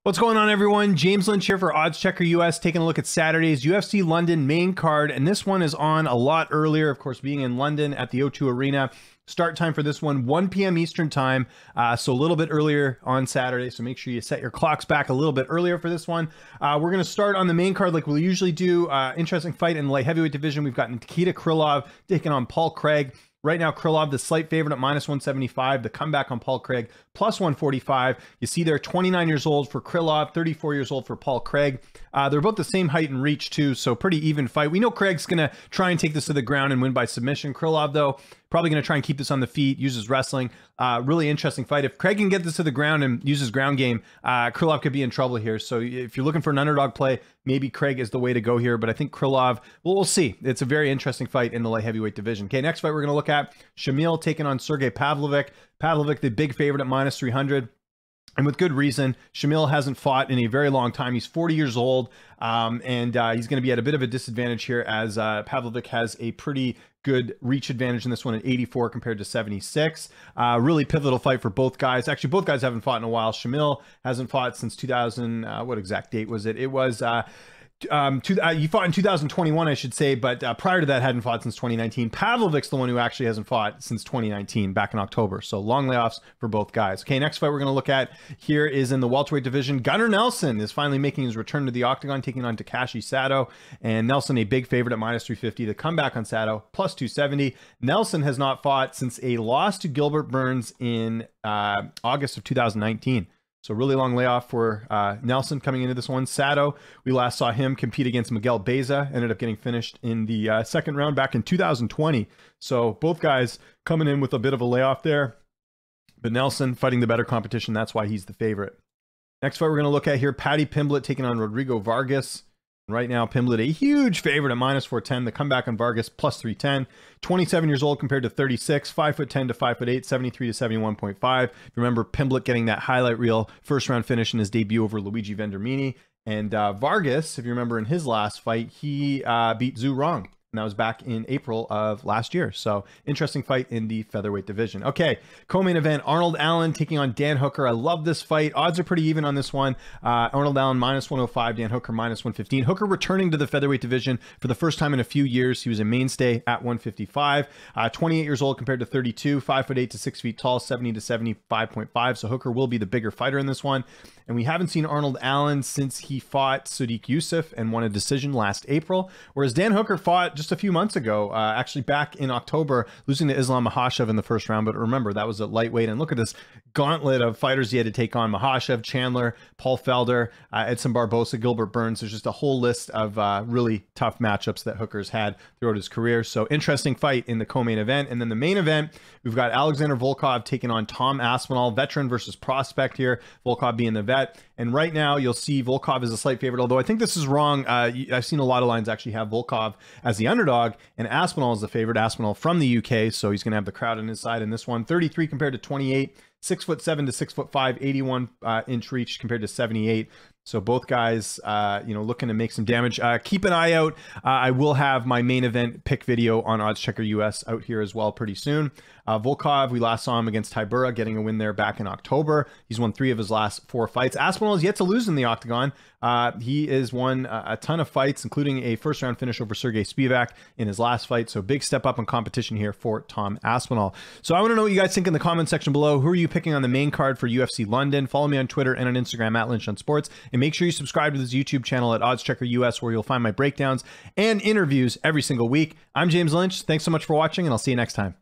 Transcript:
What's going on, everyone? James Lynch here for Odds Checker US, taking a look at Saturday's UFC London main card, and this one is on a lot earlier, of course, being in London at the O2 Arena. Start time for this one, 1 p.m. Eastern time, so a little bit earlier on Saturday, so make sure you set your clocks back a little bit earlier for this one. We're going to start on the main card like we usually do. Interesting fight in the light heavyweight division. We've got Nikita Krylov taking on Paul Craig. Right now, Krylov, the slight favorite at -175. The comeback on Paul Craig, +145. You see there, 29 years old for Krylov, 34 years old for Paul Craig. They're both the same height and reach, too, so pretty even fight. We know Craig's going to try and take this to the ground and win by submission. Krylov, though, probably going to try and keep this on the feet, uses wrestling. Really interesting fight. If Craig can get this to the ground and uses ground game, Krylov could be in trouble here. So if you're looking for an underdog play, maybe Craig is the way to go here. But I think Krylov, well, we'll see. It's a very interesting fight in the light heavyweight division. Okay, next fight we're going to look at Shamil taking on Sergey Pavlovich. Pavlovich, the big favorite at -300. And with good reason. Shamil hasn't fought in a very long time. He's 40 years old, and he's going to be at a bit of a disadvantage here as Pavlovich has a pretty good reach advantage in this one at 84 compared to 76. Really pivotal fight for both guys. Actually, both guys haven't fought in a while. Shamil hasn't fought since 2000. What exact date was it? It was... he fought in 2021, I should say, but prior to that hadn't fought since 2019. Pavlovich's the one who actually hasn't fought since 2019, back in October. So long layoffs for both guys. Okay, next fight we're going to look at here is in the welterweight division. Gunnar Nelson is finally making his return to the octagon, taking on Takashi Sato. And Nelson, a big favorite at -350. The comeback on Sato, +270. Nelson has not fought since a loss to Gilbert Burns in August of 2019. So really long layoff for Nelson coming into this one. Sato, we last saw him compete against Miguel Beza. Ended up getting finished in the second round back in 2020. So both guys coming in with a bit of a layoff there. But Nelson fighting the better competition. That's why he's the favorite. Next fight we're going to look at here, Paddy Pimblett taking on Rodrigo Vargas. Right now, Pimblett, a huge favorite at -410. The comeback on Vargas, +310. 27 years old compared to 36. 5'10" to 5'8", 73 to 71.5. Remember, Pimblett getting that highlight reel first round finish in his debut over Luigi Vendramin. And Vargas, if you remember in his last fight, he beat Zhu Rong. And that was back in April of last year. So interesting fight in the featherweight division. Okay, co-main event, Arnold Allen taking on Dan Hooker. I love this fight. Odds are pretty even on this one. Arnold Allen -105, Dan Hooker -115. Hooker returning to the featherweight division for the first time in a few years. He was a mainstay at 155. 28 years old compared to 32. 5'8" to 6 feet tall, 70 to 75.5. So Hooker will be the bigger fighter in this one. And we haven't seen Arnold Allen since he fought Sodiq Yusuff and won a decision last April. Whereas Dan Hooker fought just a few months ago, actually back in October, losing to Islam Makhachev in the first round. But remember, that was at lightweight. And look at this gauntlet of fighters he had to take on: Makhachev, Chandler, Paul Felder, Edson Barbosa, Gilbert Burns. There's just a whole list of really tough matchups that Hooker's had throughout his career. So interesting fight in the co-main event. And then the main event, we've got Alexander Volkov taking on Tom Aspinall, veteran versus prospect here. Volkov being the vet. And right now, you'll see Volkov is a slight favorite, although I think this is wrong. I've seen a lot of lines actually have Volkov as the underdog, and Aspinall is the favorite. Aspinall from the UK, so he's going to have the crowd on his side in this one. 33 compared to 28, 6'7" to 6'5", 81 inch reach compared to 78. So both guys, looking to make some damage. Keep an eye out. I will have my main event pick video on Odds Checker US out here as well pretty soon. Volkov, we last saw him against Tybura, getting a win there back in October. He's won 3 of his last 4 fights. Aspinall is yet to lose in the octagon. He has won a ton of fights, including a first-round finish over Sergey Spivak in his last fight. So big step up in competition here for Tom Aspinall. So I want to know what you guys think in the comment section below. Who are you picking on the main card for UFC London? Follow me on Twitter and on Instagram at Lynch on Sports. And make sure you subscribe to this YouTube channel at Odds Checker US, where you'll find my breakdowns and interviews every single week. I'm James Lynch. Thanks so much for watching, and I'll see you next time.